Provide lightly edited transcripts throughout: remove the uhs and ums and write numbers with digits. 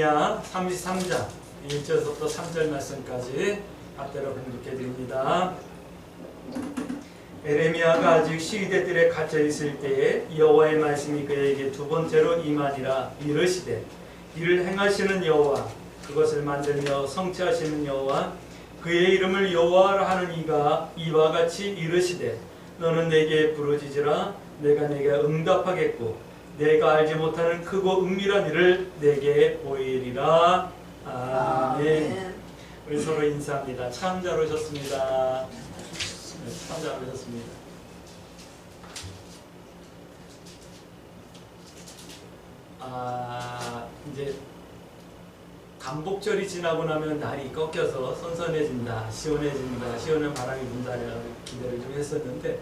에레미야 33장 1절부터 3절 말씀까지 앞대로 공독해 드립니다. 에레미야가 아직 시위대 뜰에 갇혀 있을 때에 여호와의 말씀이 그에게 두 번째로 임하니라. 이르시되 이를 행하시는 여호와, 그것을 만들며 성취하시는 여호와, 그의 이름을 여호와라 하는 이가 이와 같이 이르시되 너는 내게 부르짖으라. 내가 내게 응답하겠고 내가 알지 못하는 크고 은밀한 일을 내게 보이리라. 아멘. 우리 서로 인사합니다. 참 잘 오셨습니다. 참 잘 오셨습니다. 이제 간복절이 지나고 나면 날이 꺾여서 선선해진다, 시원해진다, 시원한 바람이 분다라는 기대를 좀 했었는데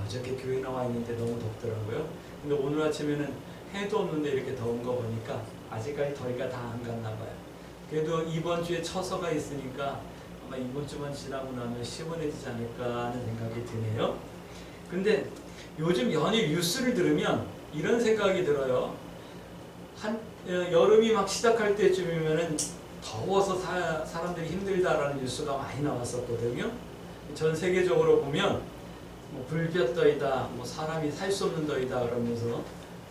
어저께 교회 나와 있는데 너무 덥더라고요. 근데 오늘 아침에는 해도 없는데 이렇게 더운 거 보니까 아직까지 더위가 다 안 갔나 봐요. 그래도 이번 주에 처서가 있으니까 아마 이번 주만 지나고 나면 시원해지지 않을까 하는 생각이 드네요. 근데 요즘 연일 뉴스를 들으면 이런 생각이 들어요. 여름이 막 시작할 때쯤이면은 더워서 사람들이 힘들다라는 뉴스가 많이 나왔었거든요. 전 세계적으로 보면 불볕더위다, 사람이 살 수 없는 더위다 그러면서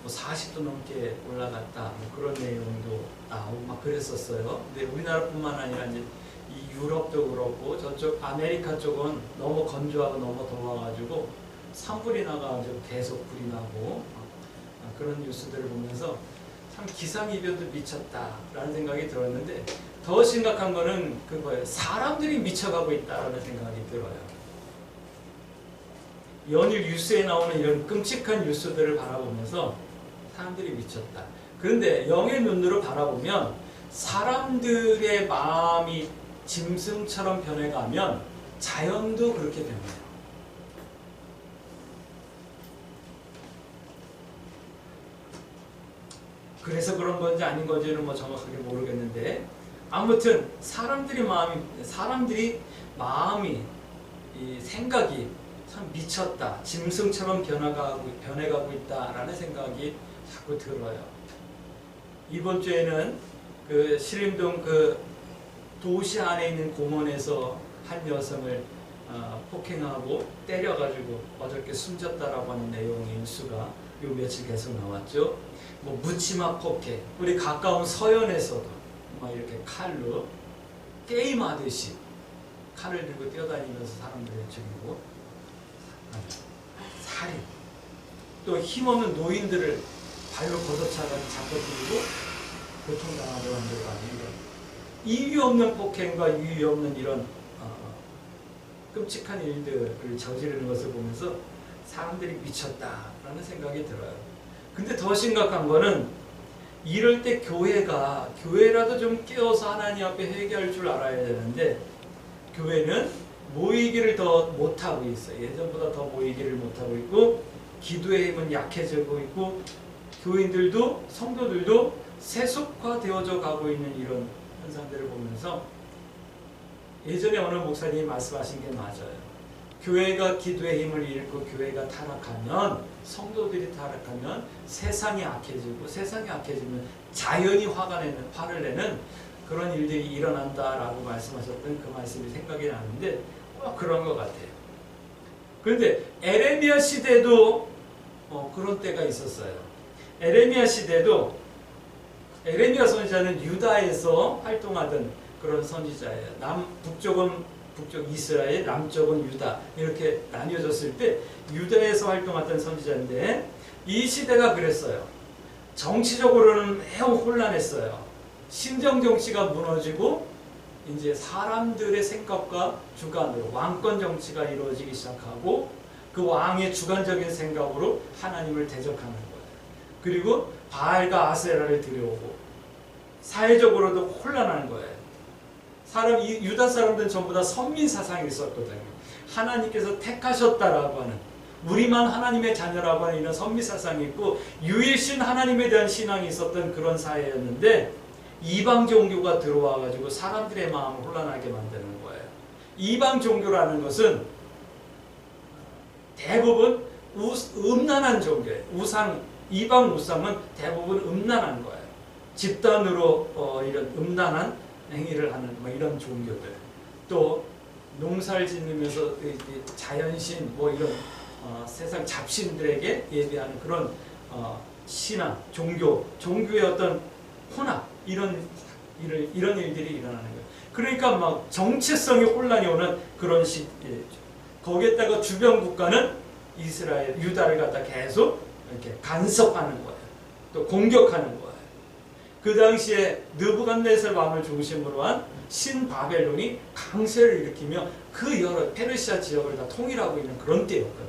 40도 넘게 올라갔다, 그런 내용도 나오고 막 그랬었어요. 근데 우리나라뿐만 아니라 이제 이 유럽도 그렇고 저쪽 아메리카 쪽은 너무 건조하고 너무 더워가지고 산불이 나가지고 계속 불이 나고 그런 뉴스들을 보면서 참 기상이변도 미쳤다라는 생각이 들었는데, 더 심각한 거는 그거예요. 사람들이 미쳐가고 있다라는 생각이 들어요. 연일 뉴스에 나오는 이런 끔찍한 뉴스들을 바라보면서 사람들이 미쳤다. 그런데 영의 눈으로 바라보면 사람들의 마음이 짐승처럼 변해가면 자연도 그렇게 변해요. 그래서 그런 건지 아닌 건지는 정확하게 모르겠는데, 아무튼 사람들이 마음이 이 생각이 참 미쳤다, 짐승처럼 변해가고 있다라는 생각이 자꾸 들어요. 이번 주에는 그 신림동 그 도시 안에 있는 공원에서 한 여성을 폭행하고 때려가지고 어저께 숨졌다라고 하는 내용의 뉴스가 요 며칠 계속 나왔죠. 묻지마 폭행, 우리 가까운 서현에서도 이렇게 칼로 게임하듯이 칼을 들고 뛰어다니면서 사람들을 죽이고 살인, 또 힘없는 노인들을 발로 걷어차가지고 잡아들이고 고통당하게 만들고 하는 이런 이유 없는 폭행과 이유 없는 이런 끔찍한 일들을 저지르는 것을 보면서 사람들이 미쳤다라는 생각이 들어요. 근데 더 심각한 거는 이럴 때 교회라도 좀 깨어서 하나님 앞에 회개할 줄 알아야 되는데, 교회는 모이기를 더 못하고 있어요. 예전보다 더 모이기를 못하고 있고, 기도의 힘은 약해지고 있고, 교인들도 성도들도 세속화되어져 가고 있는 이런 현상들을 보면서 예전에 어느 목사님이 말씀하신 게 맞아요. 교회가 기도의 힘을 잃고 교회가 타락하면, 성도들이 타락하면 세상이 악해지고, 세상이 악해지면 자연이 화를 내는 그런 일들이 일어난다라고 말씀하셨던 그 말씀이 생각이 나는데 그런 것 같아요. 그런데 에레미야 시대도 그런 때가 있었어요. 에레미야 시대도 에레미야 선지자는 유다에서 활동하던 그런 선지자예요. 북쪽 이스라엘, 남쪽은 유다, 이렇게 나뉘어졌을 때 유다에서 활동했던 선지자인데, 이 시대가 그랬어요. 정치적으로는 매우 혼란했어요. 신정 정치가 무너지고 이제 사람들의 생각과 주관으로 왕권 정치가 이루어지기 시작하고, 그 왕의 주관적인 생각으로 하나님을 대적하는 거예요. 그리고 바알과 아세라를 들여오고 사회적으로도 혼란하는 거예요. 유다 사람들은 전부 다 선민 사상이 있었거든요. 하나님께서 택하셨다라고 하는, 우리만 하나님의 자녀라고 하는 이런 선민 사상이 있고, 유일신 하나님에 대한 신앙이 있었던 그런 사회였는데, 이방 종교가 들어와 가지고 사람들의 마음을 혼란하게 만드는 거예요. 이방 종교라는 것은 대부분 음란한 종교예요. 이방 우상은 대부분 음란한 거예요. 집단으로 이런 음란한 행위를 하는 뭐 이런 종교들, 또 농사를 지으면서 자연신 뭐 이런 세상 잡신들에게 예배하는 그런 신앙, 종교의 어떤 혼합, 이런 일들이 일어나는 거예요. 그러니까 막 정체성이 혼란이 오는 그런 시기죠. 거기에다가 주변 국가는 이스라엘, 유다를 갖다 계속 이렇게 간섭하는 거예요. 또 공격하는 거예요. 그 당시에 느부갓네살 왕을 중심으로 한 신바벨론이 강세를 일으키며 그 여러 페르시아 지역을 다 통일하고 있는 그런 때였거든요.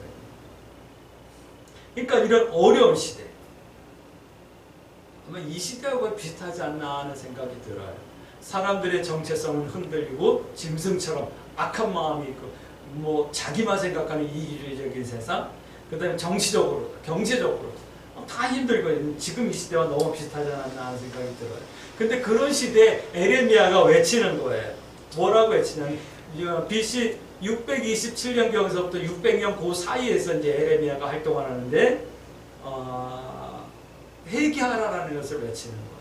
그러니까 이런 어려운 시대, 아마 이 시대하고 비슷하지 않나 하는 생각이 들어요. 사람들의 정체성은 흔들리고 짐승처럼 악한 마음이 있고 뭐 자기만 생각하는 이기주의적인 세상, 그 다음에 정치적으로, 경제적으로 다 힘들고 지금 이 시대와 너무 비슷하지 않나 하는 생각이 들어요. 근데 그런 시대에 에레미야가 외치는 거예요. 뭐라고 외치냐면 BC 627년경서부터 600년 그 사이에서 이제 에레미야가 활동을 하는데 회개하라라는 것을 외치는 거예요.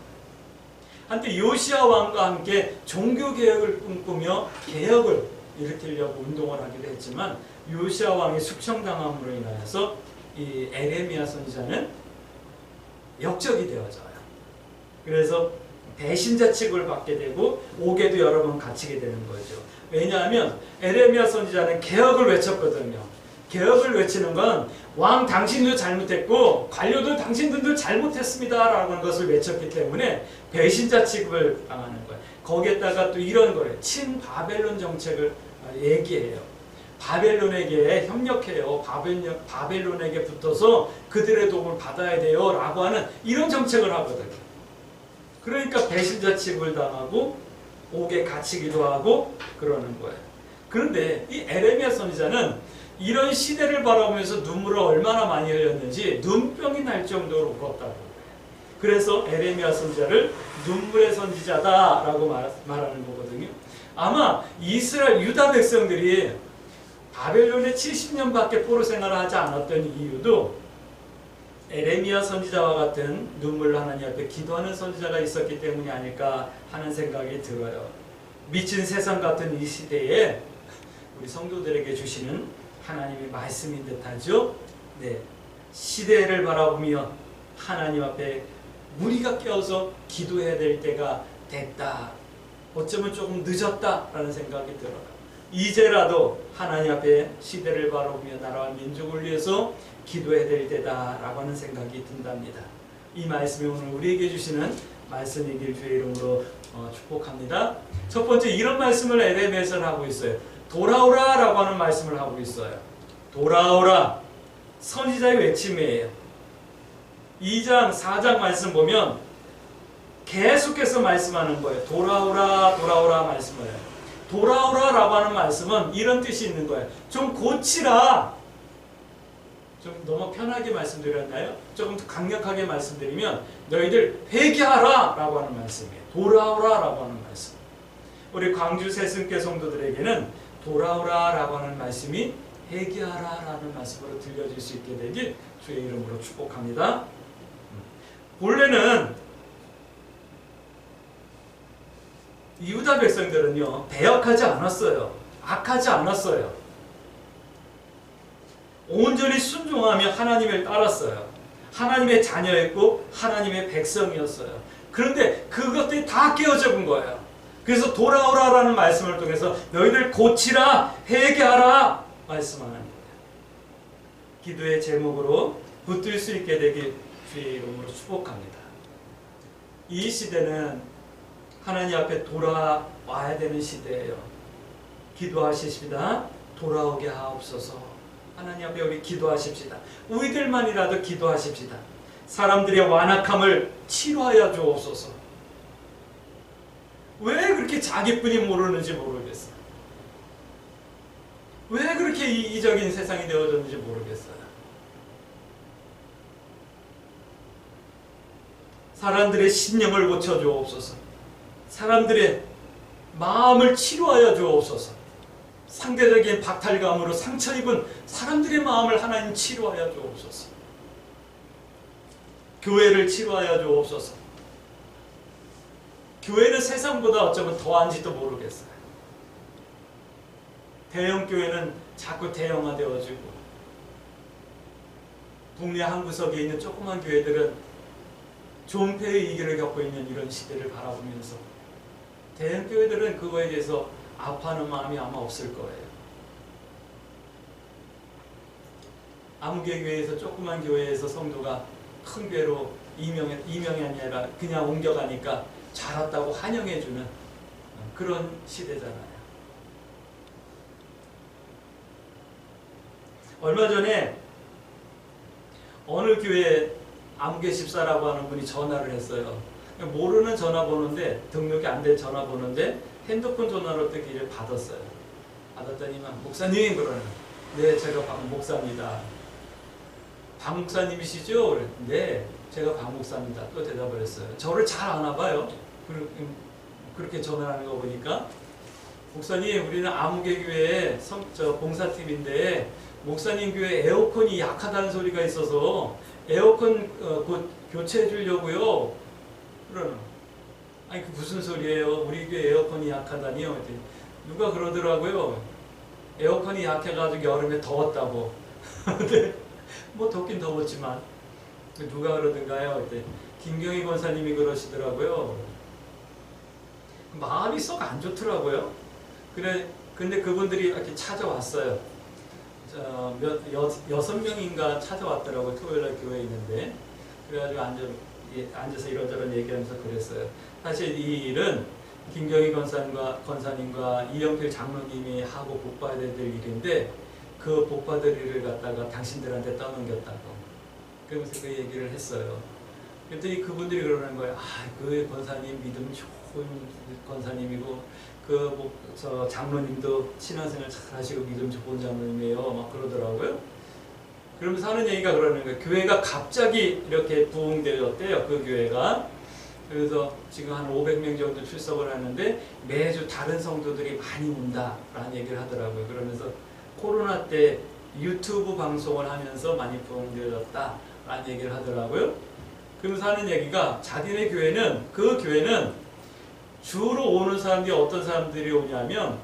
한때 요시야 왕과 함께 종교개혁을 꿈꾸며 개혁을 일으키려고 운동을 하기도 했지만 요시야 왕이 숙청당함으로 인하여서 이 에레미야 선지자는 역적이 되어져요. 그래서 배신자 취급을 받게 되고 옥에도 여러 번 갇히게 되는 거죠. 왜냐하면 에레미야 선지자는 개혁을 외쳤거든요. 개혁을 외치는 건 왕 당신도 잘못했고 관료들 당신들도 잘못했습니다 라고 하는 것을 외쳤기 때문에 배신자 취급을 당하는 거예요. 거기에다가 또 이런 거예요. 친바벨론 정책을 얘기해요. 바벨론에게 협력해요. 바벨론에게 붙어서 그들의 도움을 받아야 돼요 라고 하는 이런 정책을 하거든요. 그러니까 배신자 취급을 당하고 옥에 갇히기도 하고 그러는 거예요. 그런데 이 에레미야 선지자는 이런 시대를 바라보면서 눈물을 얼마나 많이 흘렸는지 눈병이 날 정도로 울었다고 해요. 그래서 에레미야 선지자를 눈물의 선지자다라고 말하는 거거든요. 아마 이스라엘 유다 백성들이 바벨론에 70년밖에 포로 생활을 하지 않았던 이유도 에레미야 선지자와 같은 눈물 하나님 앞에 기도하는 선지자가 있었기 때문이 아닐까 하는 생각이 들어요. 미친 세상 같은 이 시대에 우리 성도들에게 주시는 하나님의 말씀인 듯하죠. 네, 시대를 바라보며 하나님 앞에 우리가 깨어서 기도해야 될 때가 됐다. 어쩌면 조금 늦었다라는 생각이 들어요. 이제라도 하나님 앞에 시대를 바라보며 나라와 민족을 위해서 기도해야 될 때다라고 하는 생각이 든답니다. 이 말씀이 오늘 우리에게 주시는 말씀이길 주의 이름으로 축복합니다. 첫 번째, 이런 말씀을 에레미야에서는 하고 있어요. 돌아오라 라고 하는 말씀을 하고 있어요. 돌아오라. 선지자의 외침이에요. 2장, 4장 말씀 보면 계속해서 말씀하는 거예요. 돌아오라, 돌아오라 말씀을 해요. 돌아오라 라고 하는 말씀은 이런 뜻이 있는 거예요. 좀 고치라. 좀 너무 편하게 말씀드렸나요? 조금 더 강력하게 말씀드리면 너희들 회개하라 라고 하는 말씀이에요. 돌아오라 라고 하는 말씀. 우리 광주 새승교 성도들에게는 돌아오라 라고 하는 말씀이 회개하라 라는 말씀으로 들려질 수 있게 되길 주의 이름으로 축복합니다. 본래는 유다 백성들은요, 배역하지 않았어요. 악하지 않았어요. 온전히 순종하며 하나님을 따랐어요. 하나님의 자녀였고 하나님의 백성이었어요. 그런데 그것들이 다 깨어져 본 거예요. 그래서 돌아오라라는 말씀을 통해서 너희들 고치라, 회개하라 말씀하는 거예요. 기도의 제목으로 붙들 수 있게 되길 주의 이름으로 축복합니다. 이 시대는 하나님 앞에 돌아와야 되는 시대예요. 기도하십시다. 돌아오게 하옵소서. 하나님 앞에 우리 기도하십시다. 우리들만이라도 기도하십시다. 사람들의 완악함을 치료하여 주옵소서. 왜 그렇게 자기뿐이 모르는지 모르겠어요. 왜 그렇게 이기적인 세상이 되어졌는지 모르겠어요. 사람들의 심령을 고쳐 주옵소서. 사람들의 마음을 치료하여 주옵소서. 상대적인 박탈감으로 상처 입은 사람들의 마음을 하나님 치료하여 주옵소서. 교회를 치료하여 주옵소서. 교회는 세상보다 어쩌면 더한지도 모르겠어요. 대형 교회는 자꾸 대형화되어지고, 국내 한 구석에 있는 조그만 교회들은 존폐의 위기를 겪고 있는 이런 시대를 바라보면서 대형 교회들은 그거에 대해서 아파하는 마음이 아마 없을 거예요. 아무개 교회에서 조그만 교회에서 성도가 큰 교회로 이명이 아니라 그냥 옮겨가니까 잘 왔다고 환영해주는 그런 시대잖아요. 얼마 전에 어느 교회 아무개 집사라고 하는 분이 전화를 했어요. 모르는 전화번호인데, 등록이 안 된 전화번호인데 핸드폰 전화로 뜨기를 받았어요. 받았더니만 목사님 그러는, 네 제가 박 목사입니다. 박 목사님이시죠? 네 제가 박 목사입니다. 또 대답을 했어요. 저를 잘 아나 봐요. 그렇게 전화하는 거 보니까, 목사님 우리는 아무개 교회 봉사팀인데 목사님 교회 에어컨이 약하다는 소리가 있어서 에어컨 곧 교체해 주려고요. 그러는, 아니 그 무슨 소리예요? 우리 교회 에어컨이 약하다니요? 누가 그러더라고요. 에어컨이 약해가지고 여름에 더웠다고. 근데 뭐 덥긴 더웠지만 누가 그러던가요? 그때 김경희 권사님이 그러시더라고요. 마음이 썩 안 좋더라고요. 근데 그분들이 이렇게 찾아왔어요. 6명인가 찾아왔더라고요. 토요일날 교회에 있는데. 그래가지고 앉아서 이런저런 얘기하면서 그랬어요. 사실 이 일은 김경희 권사님과 이영필 장로님이 하고 복받아야 될 일인데, 그 복받을 일을 갖다가 당신들한테 떠넘겼다고. 그러면서 그 얘기를 했어요. 그랬더니 그분들이 그러는 거예요. 그 권사님 믿음 좋은 권사님이고, 저 장로님도 신앙생활 잘 하시고 믿음 좋은 장로님이에요. 막 그러더라고요. 그러면서 하는 얘기가 그러는 거예요. 교회가 갑자기 이렇게 부흥되었대요. 그 교회가. 그래서 지금 한 500명 정도 출석을 하는데 매주 다른 성도들이 많이 온다라는 얘기를 하더라고요. 그러면서 코로나 때 유튜브 방송을 하면서 많이 부흥되었다라는 얘기를 하더라고요. 그러면서 하는 얘기가, 자기네 교회는, 그 교회는 주로 오는 사람들이 어떤 사람들이 오냐면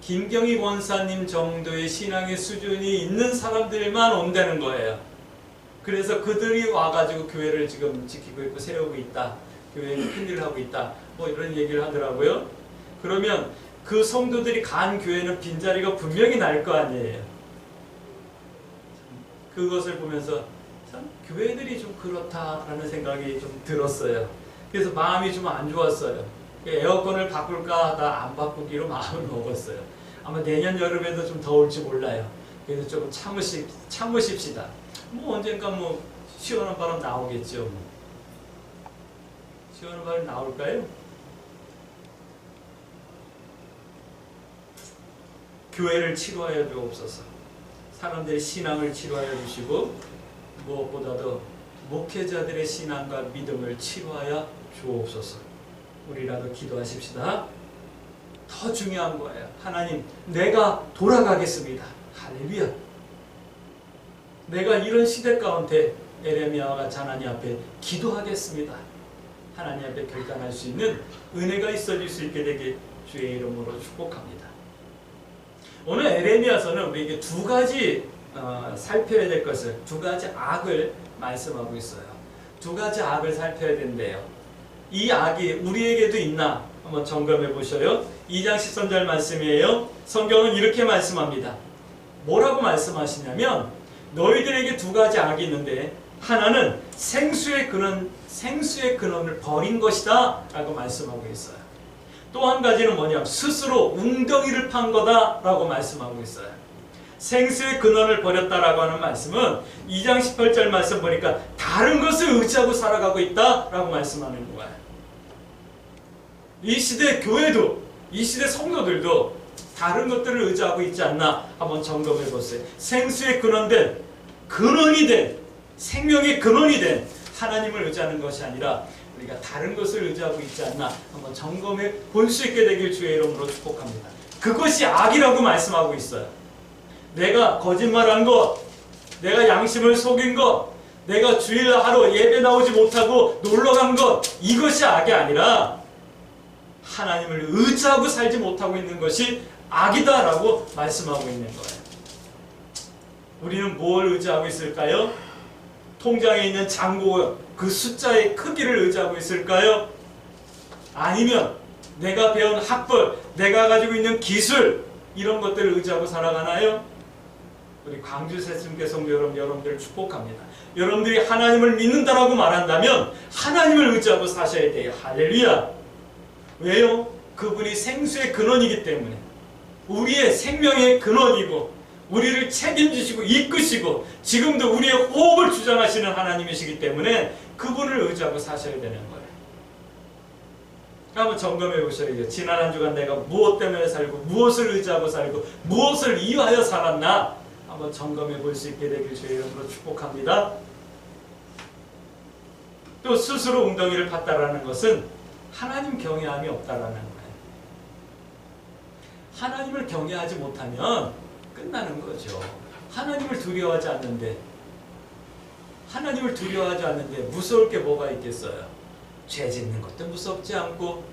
김경희 권사님 정도의 신앙의 수준이 있는 사람들만 온다는 거예요. 그래서 그들이 와가지고 교회를 지금 지키고 있고 세우고 있다. 교회는 큰일을 하고 있다. 뭐 이런 얘기를 하더라고요. 그러면 그 성도들이 간 교회는 빈자리가 분명히 날 거 아니에요. 그것을 보면서 참 교회들이 좀 그렇다라는 생각이 좀 들었어요. 그래서 마음이 좀 안 좋았어요. 에어컨을 바꿀까 하다 안 바꾸기로 마음을 먹었어요. 아마 내년 여름에도 좀 더울지 몰라요. 그래서 조금 참으십시다. 뭐 언젠가 뭐 시원한 바람 나오겠죠. 시원한 바람 나올까요? 교회를 치료하여 주옵소서. 사람들의 신앙을 치료하여 주시고, 무엇보다도 목회자들의 신앙과 믿음을 치료하여 주옵소서. 우리라도 기도하십시다. 더 중요한 거예요. 하나님, 내가 돌아가겠습니다. 할렐루야. 내가 이런 시대 가운데 에레미야와 같이 하나님 앞에 기도하겠습니다. 하나님 앞에 결단할 수 있는 은혜가 있어질 수 있게 되길 주의 이름으로 축복합니다. 오늘 에레미야서는 우리에게 두 가지 살펴야 될 것을, 두 가지 악을 말씀하고 있어요. 두 가지 악을 살펴야 된대요. 이 악이 우리에게도 있나 한번 점검해 보셔요. 2장 13절 말씀이에요. 성경은 이렇게 말씀합니다. 뭐라고 말씀하시냐면, 너희들에게 두 가지 악이 있는데 하나는 생수의 근원을 버린 것이다 라고 말씀하고 있어요. 또 한 가지는 뭐냐면 스스로 웅덩이를 판 거다 라고 말씀하고 있어요. 생수의 근원을 버렸다라고 하는 말씀은 2장 18절 말씀 보니까 다른 것을 의지하고 살아가고 있다 라고 말씀하는 거예요. 이 시대 교회도, 이 시대 성도들도 다른 것들을 의지하고 있지 않나 한번 점검해 보세요. 생수의 근원이 된 생명의 근원이 된 하나님을 의지하는 것이 아니라 우리가 다른 것을 의지하고 있지 않나 한번 점검해 볼 수 있게 되길 주의 이름으로 축복합니다. 그것이 악이라고 말씀하고 있어요. 내가 거짓말한 것, 내가 양심을 속인 것, 내가 주일 하루 예배 나오지 못하고 놀러 간 것, 이것이 악이 아니라 하나님을 의지하고 살지 못하고 있는 것이 악이다라고 말씀하고 있는 거예요. 우리는 뭘 의지하고 있을까요? 통장에 있는 잔고 그 숫자의 크기를 의지하고 있을까요? 아니면 내가 배운 학벌, 내가 가지고 있는 기술, 이런 것들을 의지하고 살아가나요? 우리 광주 새순교 성도 여러분들을 축복합니다. 여러분들이 하나님을 믿는다라고 말한다면 하나님을 의지하고 사셔야 돼요. 할렐루야. 왜요? 그분이 생수의 근원이기 때문에, 우리의 생명의 근원이고 우리를 책임지시고 이끄시고 지금도 우리의 호흡을 주장하시는 하나님이시기 때문에 그분을 의지하고 사셔야 되는 거예요. 한번 점검해 보셔야죠. 지난 한 주간 내가 무엇 때문에 살고 무엇을 의지하고 살고 무엇을 이유하여 살았나 한번 점검해 볼 수 있게 되길 주의 이름으로 축복합니다. 또 스스로 웅덩이를 팠다라는 것은 하나님 경외함이 없다라는 거예요. 하나님을 경외하지 못하면 끝나는 거죠. 하나님을 두려워하지 않는데 무서울 게 뭐가 있겠어요? 죄 짓는 것도 무섭지 않고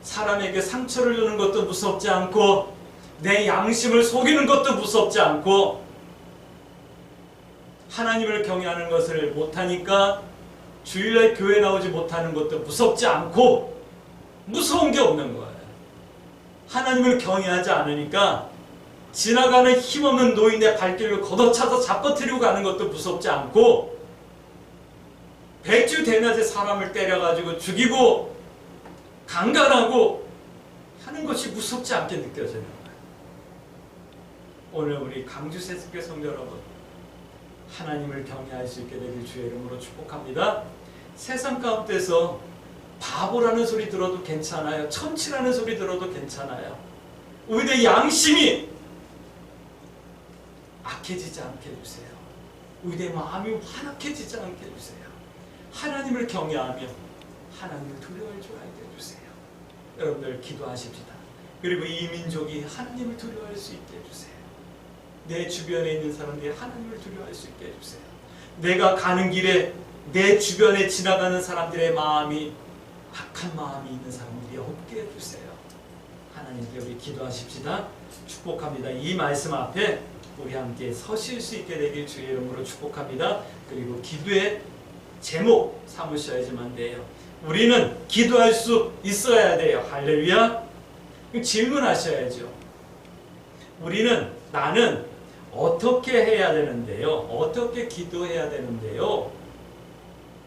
사람에게 상처를 주는 것도 무섭지 않고 내 양심을 속이는 것도 무섭지 않고 하나님을 경외하는 것을 못하니까 주일날 교회 나오지 못하는 것도 무섭지 않고 무서운 게 없는 거예요. 하나님을 경외하지 않으니까 지나가는 힘없는 노인의 발길을 걷어차서 잡아뜨리고 가는 것도 무섭지 않고 백주 대낮에 사람을 때려가지고 죽이고 강간하고 하는 것이 무섭지 않게 느껴지는 거예요. 오늘 우리 광주 새순교 성도 여러분, 하나님을 경외할 수 있게 되길 주의 이름으로 축복합니다. 세상 가운데서 바보라는 소리 들어도 괜찮아요. 천치라는 소리 들어도 괜찮아요. 우리의 양심이 악해지지 않게 해주세요. 우리의 마음이 환악해지지 않게 해주세요. 하나님을 경외하며 하나님을 두려워할 줄 알게 해주세요. 여러분들 기도하십시다. 그리고 이 민족이 하나님을 두려워할 수 있게 해주세요. 내 주변에 있는 사람들이 하나님을 두려워할 수 있게 해주세요. 내가 가는 길에 내 주변에 지나가는 사람들의 마음이 악한 마음이 있는 사람들이 없게 해주세요. 하나님께 우리 기도하십시다. 축복합니다. 이 말씀 앞에 우리 함께 서실 수 있게 되길 주의 이름으로 축복합니다. 그리고 기도의 제목 삼으셔야지만 돼요. 우리는 기도할 수 있어야 돼요. 할렐루야. 질문하셔야죠. 나는 어떻게 해야 되는데요? 어떻게 기도해야 되는데요?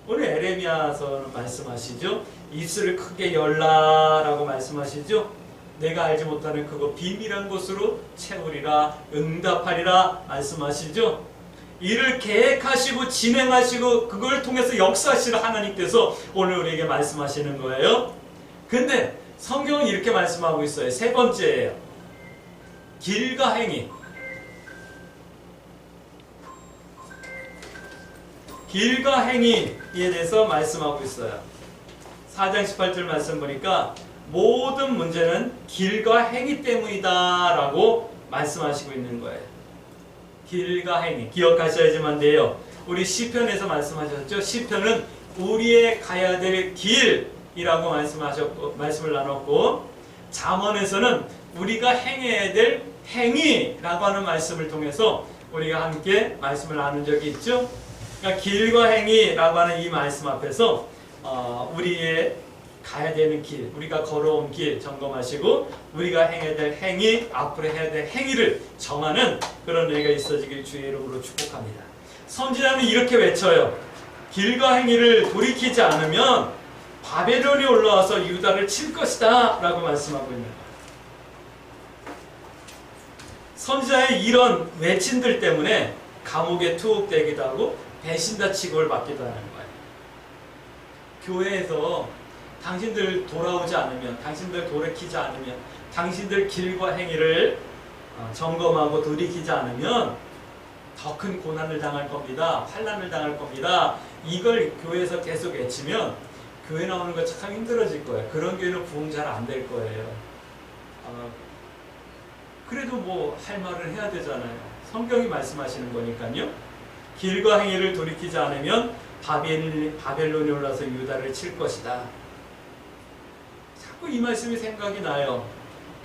오늘 에레미야서는 말씀하시죠. 입술을 크게 열라라고 말씀하시죠. 내가 알지 못하는 그거 비밀한 곳으로 채우리라, 응답하리라 말씀하시죠. 이를 계획하시고 진행하시고 그걸 통해서 역사하시는 하나님께서 오늘 우리에게 말씀하시는 거예요. 근데 성경은 이렇게 말씀하고 있어요. 세 번째예요. 길과 행위. 길과 행위에 대해서 말씀하고 있어요. 4장 18절 말씀 보니까 모든 문제는 길과 행위 때문이다 라고 말씀하시고 있는 거예요. 길과 행위 기억하셔야지만 돼요. 우리 시편에서 말씀하셨죠. 시편은 우리의 가야 될 길이라고 말씀을 나눴고, 잠언에서는 우리가 행해야 될 행위라고 하는 말씀을 통해서 우리가 함께 말씀을 나눈 적이 있죠. 그러니까 길과 행위라고 하는 이 말씀 앞에서 우리의 가야 되는 길, 우리가 걸어온 길 점검하시고 우리가 행해야 될 행위, 앞으로 해야 될 행위를 정하는 그런 은혜가 있어지길 주의 이름으로 축복합니다. 선지자는 이렇게 외쳐요. 길과 행위를 돌이키지 않으면 바벨론이 올라와서 유다를 칠 것이다 라고 말씀하고 있는 거예요. 선지자의 이런 외침들 때문에 감옥에 투옥되기도 하고 배신자 취급을 받기도 하는 거예요. 교회에서 당신들 돌아오지 않으면, 당신들 돌이키지 않으면, 당신들 길과 행위를 점검하고 돌이키지 않으면 더 큰 고난을 당할 겁니다. 환난을 당할 겁니다. 이걸 교회에서 계속 외치면 교회 나오는 거 참 힘들어질 거예요. 그런 교회는 부흥 잘 안 될 거예요. 그래도 뭐 할 말을 해야 되잖아요. 성경이 말씀하시는 거니까요. 길과 행위를 돌이키지 않으면 바벨론이 올라서 유다를 칠 것이다. 자꾸 자꾸 이 말씀이 생각이 나요.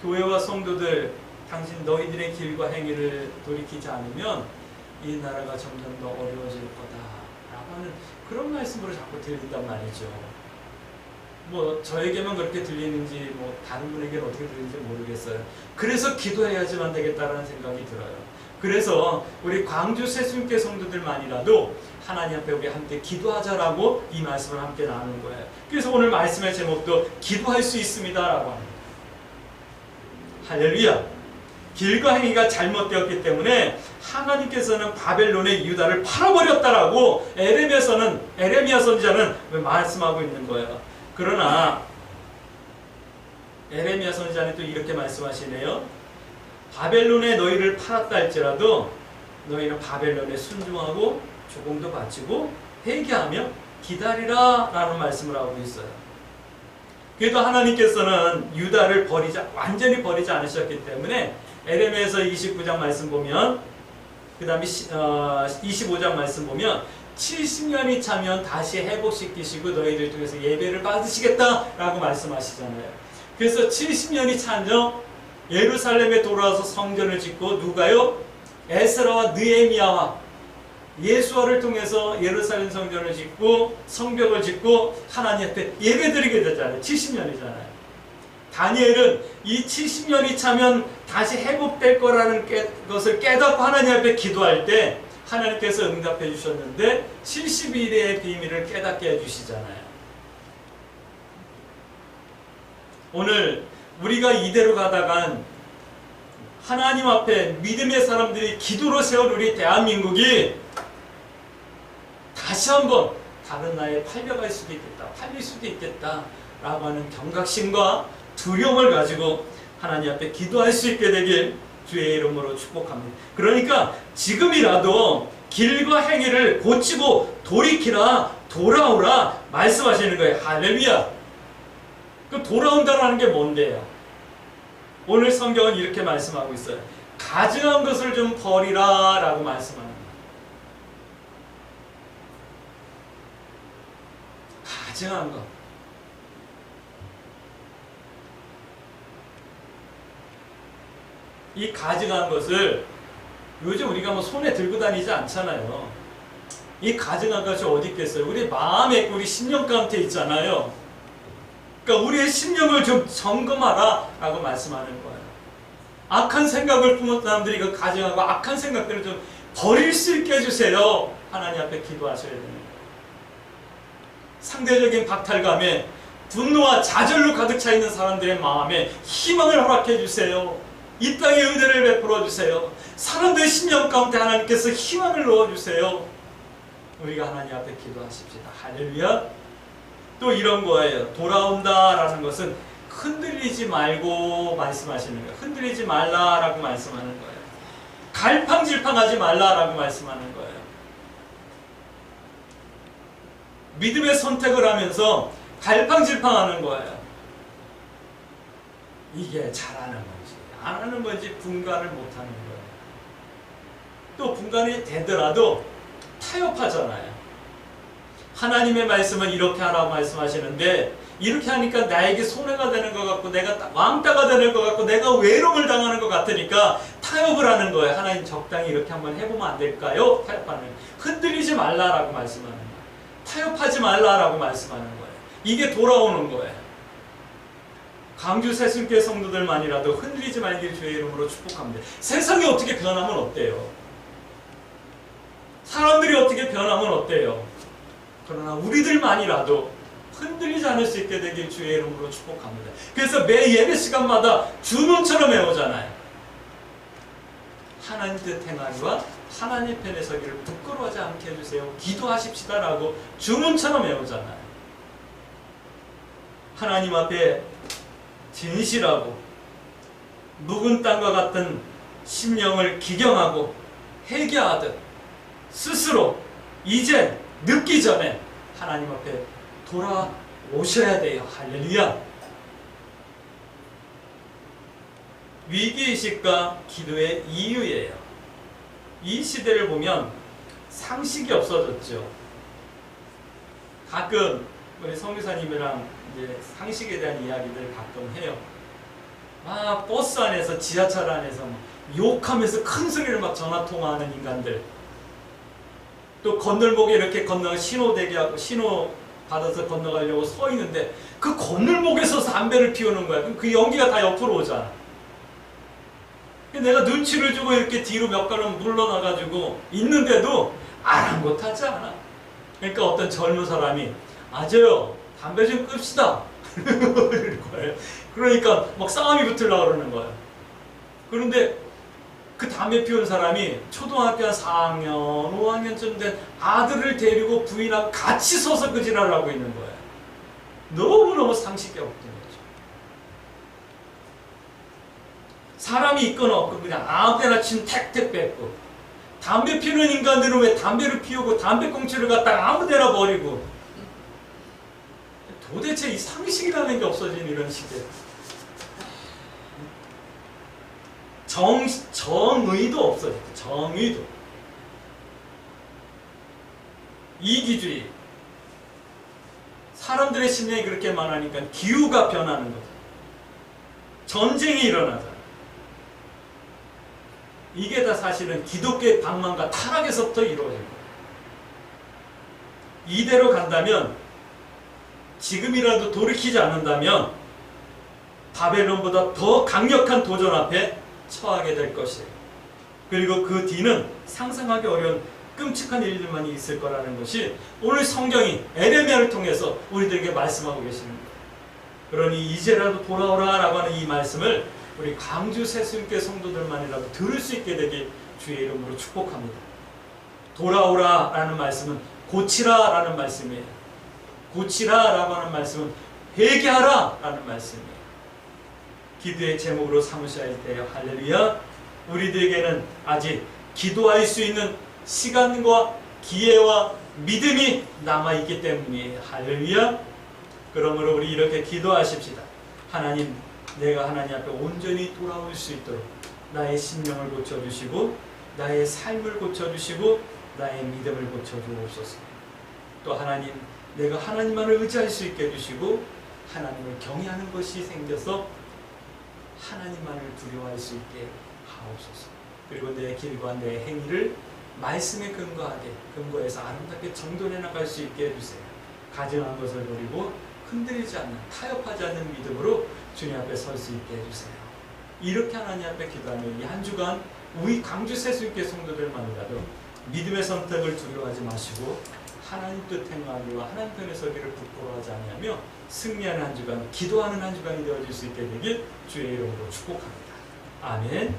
교회와 성도들, 당신 너희들의 길과 행위를 돌이키지 않으면 이 나라가 점점 더 어려워질 거다라고 하는 그런 말씀으로 자꾸 들린단 말이죠. 뭐 저에게만 그렇게 들리는지 뭐 다른 분에게는 어떻게 들리는지 모르겠어요. 그래서 기도해야지만 되겠다라는 생각이 들어요. 그래서 우리 광주 새순교 성도들만이라도 하나님 앞에 우리 함께 기도하자라고 이 말씀을 함께 나누는 거예요. 그래서 오늘 말씀의 제목도 기도할 수 있습니다라고 합니다. 할렐루야. 길과 행위가 잘못되었기 때문에 하나님께서는 바벨론의 유다를 팔아버렸다라고 에레미야 선지자는 말씀하고 있는 거예요. 그러나 에레미야 선지자는 또 이렇게 말씀하시네요. 바벨론에 너희를 팔았다 할지라도 너희는 바벨론에 순종하고 조공도 바치고 회개하며 기다리라 라는 말씀을 하고 있어요. 그래도 하나님께서는 유다를 완전히 버리지 않으셨기 때문에 에레미야서 29장 말씀 보면, 그 다음에 25장 말씀 보면 70년이 차면 다시 회복시키시고 너희들 중에서 예배를 받으시겠다라고 말씀하시잖아요. 그래서 70년이 차면 예루살렘에 돌아와서 성전을 짓고 누가요? 에스라와 느헤미야와 예수아를 통해서 예루살렘 성전을 짓고 성벽을 짓고 하나님 앞에 예배드리게 되잖아요. 70년이잖아요. 다니엘은 이 70년이 차면 다시 회복될 거라는 것을 깨닫고 하나님 앞에 기도할 때 하나님께서 응답해 주셨는데 70일의 비밀을 깨닫게 해주시잖아요. 오늘 우리가 이대로 가다간 하나님 앞에 믿음의 사람들이 기도로 세운 우리 대한민국이 다시 한번 다른 나라에 팔릴 수도 있겠다 라고 하는 경각심과 두려움을 가지고 하나님 앞에 기도할 수 있게 되길 주의 이름으로 축복합니다. 그러니까 지금이라도 길과 행위를 고치고 돌이키라, 돌아오라 말씀하시는 거예요. 할렐루야. 그 돌아온다라는 게 뭔데요? 오늘 성경은 이렇게 말씀하고 있어요. 가증한 것을 좀 버리라 라고 말씀하는 거예요. 가증한 것. 이 가증한 것을 요즘 우리가 뭐 손에 들고 다니지 않잖아요. 이 가증한 것이 어디 있겠어요? 우리 마음에 우리 심령 가운데 있잖아요. 그러니까 우리의 심령을 좀 점검하라 라고 말씀하는 거예요. 악한 생각을 품은 사람들이 그 가증하고 악한 생각들을 좀 버릴 수 있게 해주세요. 하나님 앞에 기도하셔야 됩니다. 상대적인 박탈감에 분노와 좌절로 가득 차 있는 사람들의 마음에 희망을 허락해 주세요. 이 땅에 은혜를 베풀어 주세요. 사람들의 심령 가운데 하나님께서 희망을 넣어 주세요. 우리가 하나님 앞에 기도하십시다. 할렐루야. 또 이런 거예요. 돌아온다라는 것은 흔들리지 말고 말씀하시는 거예요. 흔들리지 말라라고 말씀하는 거예요. 갈팡질팡하지 말라라고 말씀하는 거예요. 믿음의 선택을 하면서 갈팡질팡하는 거예요. 이게 잘하는 건지 안 하는 건지 분간을 못하는 거예요. 또 분간이 되더라도 타협하잖아요. 하나님의 말씀은 이렇게 하라고 말씀하시는데 이렇게 하니까 나에게 손해가 되는 것 같고 내가 왕따가 되는 것 같고 내가 외로움을 당하는 것 같으니까 타협을 하는 거예요. 하나님 적당히 이렇게 한번 해보면 안 될까요? 타협하는 거예요. 흔들리지 말라라고 말씀하는 거예요. 타협하지 말라라고 말씀하는 거예요. 이게 돌아오는 거예요. 광주 새순교 성도들만이라도 흔들리지 말길 주의 이름으로 축복합니다. 세상이 어떻게 변하면 어때요? 사람들이 어떻게 변하면 어때요? 그러나 우리들만이라도 흔들리지 않을 수 있게 되길 주의 이름으로 축복합니다. 그래서 매 예배 시간마다 주문처럼 외우잖아요. 하나님 뜻 행하기와 하나님 편에 서기를 부끄러워하지 않게 해주세요. 기도하십시다라고 주문처럼 외우잖아요. 하나님 앞에 진실하고 묵은 땅과 같은 심령을 기경하고 회개하듯 스스로 이제 늦기 전에 하나님 앞에 돌아오셔야 돼요. 할렐루야. 위기의식과 기도의 이유예요. 이 시대를 보면 상식이 없어졌죠. 가끔 우리 성교사님이랑 이제 상식에 대한 이야기들 가끔 해요. 버스 안에서, 지하철 안에서 막 욕하면서 큰 소리를 막 전화 통화하는 인간들. 또 건널목에 이렇게 신호 대기하고 신호 받아서 건너가려고 서 있는데 그 건널목에서 담배를 피우는 거야. 그럼 그 연기가 다 옆으로 오잖아. 내가 눈치를 주고 이렇게 뒤로 몇 걸음 물러나가지고 있는데도 아랑곳하지 않아. 그러니까 어떤 젊은 사람이 아저요 담배 좀 끕시다 이럴 거예요. 그러니까 막 싸움이 붙으려고 그러는 거예요. 그런데 그 담배 피우는 사람이 초등학교 한 4학년, 5학년쯤 된 아들을 데리고 부인하고 같이 서서 그 지랄을 하고 있는 거예요. 너무너무 상식이 없던 거죠. 사람이 있거나 없고 그냥 아무데나 친 택택 뱉고, 담배 피우는 인간들은 왜 담배를 피우고 담배꽁초를 갖다가 아무데나 버리고, 도대체 이 상식이라는 게 없어진 이런 시대. 정의도 없어요. 정의도. 이기주의. 사람들의 심령이 그렇게 많으니까 기후가 변하는 거죠. 전쟁이 일어나잖아요. 이게 다 사실은 기독교의 방망과 타락에서부터 이루어진 거예요. 이대로 간다면, 지금이라도 돌이키지 않는다면 바벨론보다 더 강력한 도전 앞에 처하게 될 것이에요. 그리고 그 뒤는 상상하기 어려운 끔찍한 일들만 있을 거라는 것이 오늘 성경이 에레미야를 통해서 우리들에게 말씀하고 계시는 거예요. 그러니 이제라도 돌아오라 라고 하는 이 말씀을 우리 광주 새순교회 성도들만이라도 들을 수 있게 되길 주의 이름으로 축복합니다. 돌아오라 라는 말씀은 고치라 라는 말씀이에요. 고치라 라고 하는 말씀은 회개하라 라는 말씀이에요. 기도의 제목으로 삼으셔야 할 때요. 할렐루야. 우리들에게는 아직 기도할 수 있는 시간과 기회와 믿음이 남아있기 때문이에요. 할렐루야. 그러므로 우리 이렇게 기도하십시다. 하나님, 내가 하나님 앞에 온전히 돌아올 수 있도록 나의 심령을 고쳐주시고 나의 삶을 고쳐주시고 나의 믿음을 고쳐주옵소서. 또 하나님, 내가 하나님만을 의지할 수 있게 해주시고 하나님을 경외하는 것이 생겨서 하나님만을 두려워할 수 있게 하옵소서. 그리고 내 길과 내 행위를 말씀에 근거해서 아름답게 정돈해 나갈 수 있게 해주세요. 가증한 것을 버리고 흔들리지 않는, 타협하지 않는 믿음으로 주님 앞에 설 수 있게 해주세요. 이렇게 하나님 앞에 기도하면 이 한 주간 우리 광주 새순교회 성도들만이라도 믿음의 선택을 두려워하지 마시고 하나님 뜻 행하기와 하나님 편에 서기를 부끄러워하지 아니하며 승리하는 한 주간, 기도하는 한 주간이 되어질 수 있게 되길 주의 이름으로 축복합니다. 아멘.